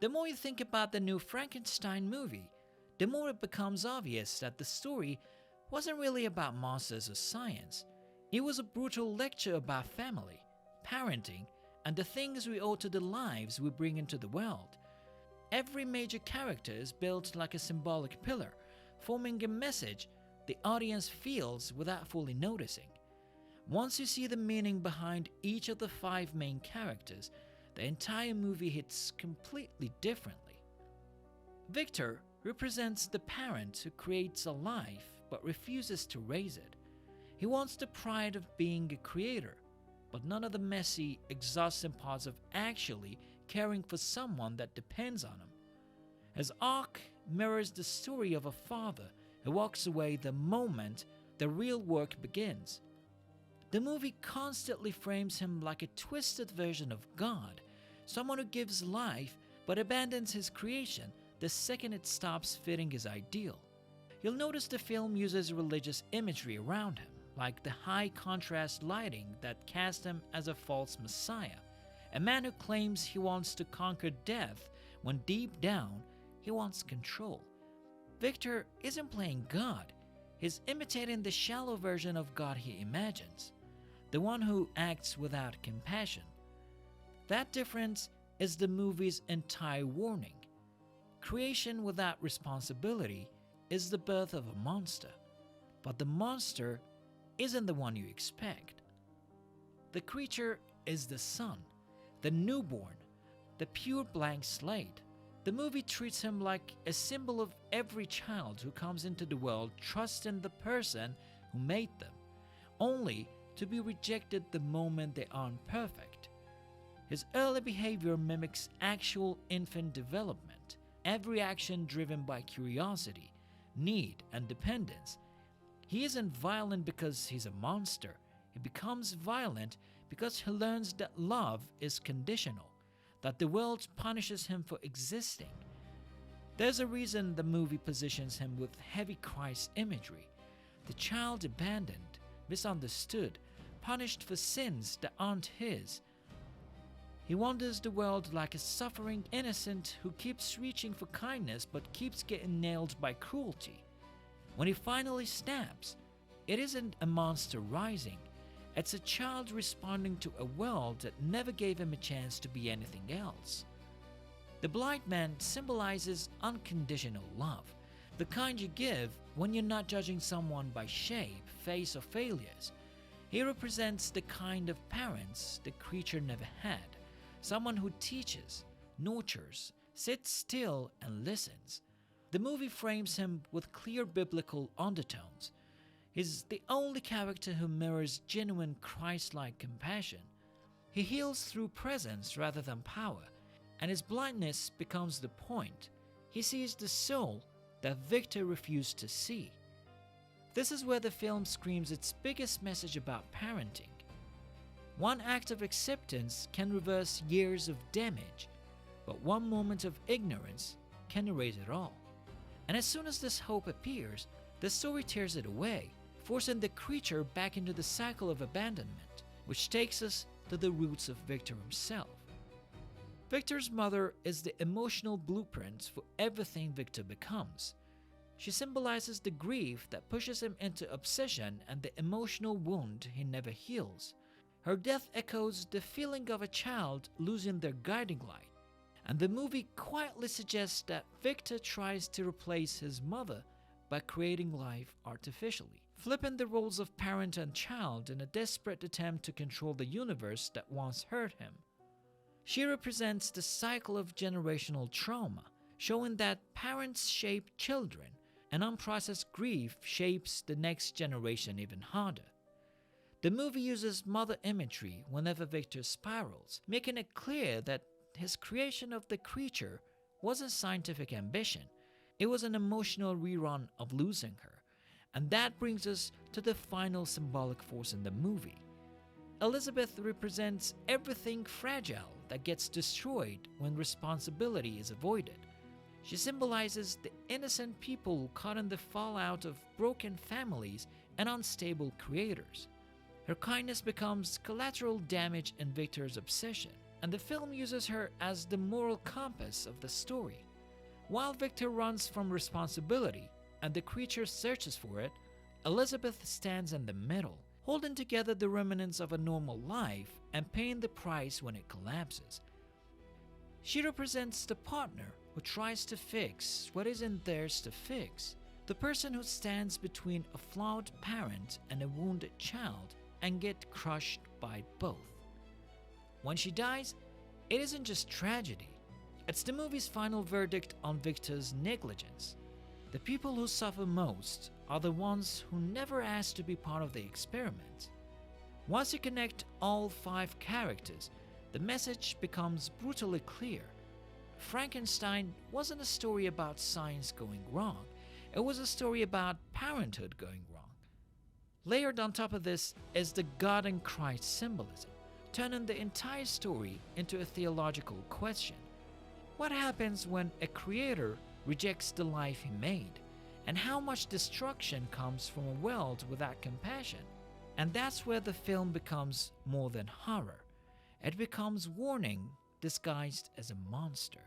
The more you think about the new Frankenstein movie, the more it becomes obvious that the story wasn't really about monsters or science. It was a brutal lecture about family, parenting, and the things we owe to the lives we bring into the world. Every major character is built like a symbolic pillar, forming a message the audience feels without fully noticing. Once you see the meaning behind each of the 5 main characters, the entire movie hits completely differently. Victor represents the parent who creates a life but refuses to raise it. He wants the pride of being a creator, but none of the messy, exhausting parts of actually caring for someone that depends on him. His arc mirrors the story of a father who walks away the moment the real work begins. The movie constantly frames him like a twisted version of God, someone who gives life but abandons his creation the second it stops fitting his ideal. You'll notice the film uses religious imagery around him, like the high contrast lighting that cast him as a false messiah, a man who claims he wants to conquer death when deep down he wants control. Victor isn't playing God, he's imitating the shallow version of God he imagines, the one who acts without compassion. That difference is the movie's entire warning. Creation without responsibility is the birth of a monster, but the monster isn't the one you expect. The creature is the son, the newborn, the pure blank slate. The movie treats him like a symbol of every child who comes into the world trusting the person who made them, only to be rejected the moment they aren't perfect. His early behavior mimics actual infant development, every action driven by curiosity, need, and dependence. He isn't violent because he's a monster. He becomes violent because he learns that love is conditional, that the world punishes him for existing. There's a reason the movie positions him with heavy Christ imagery. The child abandoned, misunderstood, punished for sins that aren't his. He wanders the world like a suffering innocent who keeps reaching for kindness but keeps getting nailed by cruelty. When he finally snaps, it isn't a monster rising. It's a child responding to a world that never gave him a chance to be anything else. The blind man symbolizes unconditional love, the kind you give when you're not judging someone by shape, face, or failures. He represents the kind of parents the creature never had, someone who teaches, nurtures, sits still, and listens. The movie frames him with clear biblical undertones. He's the only character who mirrors genuine Christ-like compassion. He heals through presence rather than power, and his blindness becomes the point. He sees the soul that Victor refused to see. This is where the film screams its biggest message about parenting. One act of acceptance can reverse years of damage, but one moment of ignorance can erase it all. And as soon as this hope appears, the story tears it away, forcing the creature back into the cycle of abandonment, which takes us to the roots of Victor himself. Victor's mother is the emotional blueprint for everything Victor becomes. She symbolizes the grief that pushes him into obsession and the emotional wound he never heals. Her death echoes the feeling of a child losing their guiding light, and the movie quietly suggests that Victor tries to replace his mother by creating life artificially, flipping the roles of parent and child in a desperate attempt to control the universe that once hurt him. She represents the cycle of generational trauma, showing that parents shape children, and unprocessed grief shapes the next generation even harder. The movie uses mother imagery whenever Victor spirals, making it clear that his creation of the creature wasn't scientific ambition. It was an emotional rerun of losing her. And that brings us to the final symbolic force in the movie. Elizabeth represents everything fragile that gets destroyed when responsibility is avoided. She symbolizes the innocent people caught in the fallout of broken families and unstable creators. Her kindness becomes collateral damage in Victor's obsession. and the film uses her as the moral compass of the story. While Victor runs from responsibility and the creature searches for it, Elizabeth stands in the middle, holding together the remnants of a normal life and paying the price when it collapses. She represents the partner who tries to fix what isn't theirs to fix, the person who stands between a flawed parent and a wounded child and get crushed by both. When she dies, it isn't just tragedy. It's the movie's final verdict on Victor's negligence. The people who suffer most are the ones who never asked to be part of the experiment. Once you connect all 5 characters, the message becomes brutally clear. Frankenstein wasn't a story about science going wrong. It was a story about parenthood going wrong. Layered on top of this is the God and Christ symbolism, turning the entire story into a theological question. What happens when a creator rejects the life he made? And how much destruction comes from a world without compassion? And that's where the film becomes more than horror. It becomes warning disguised as a monster.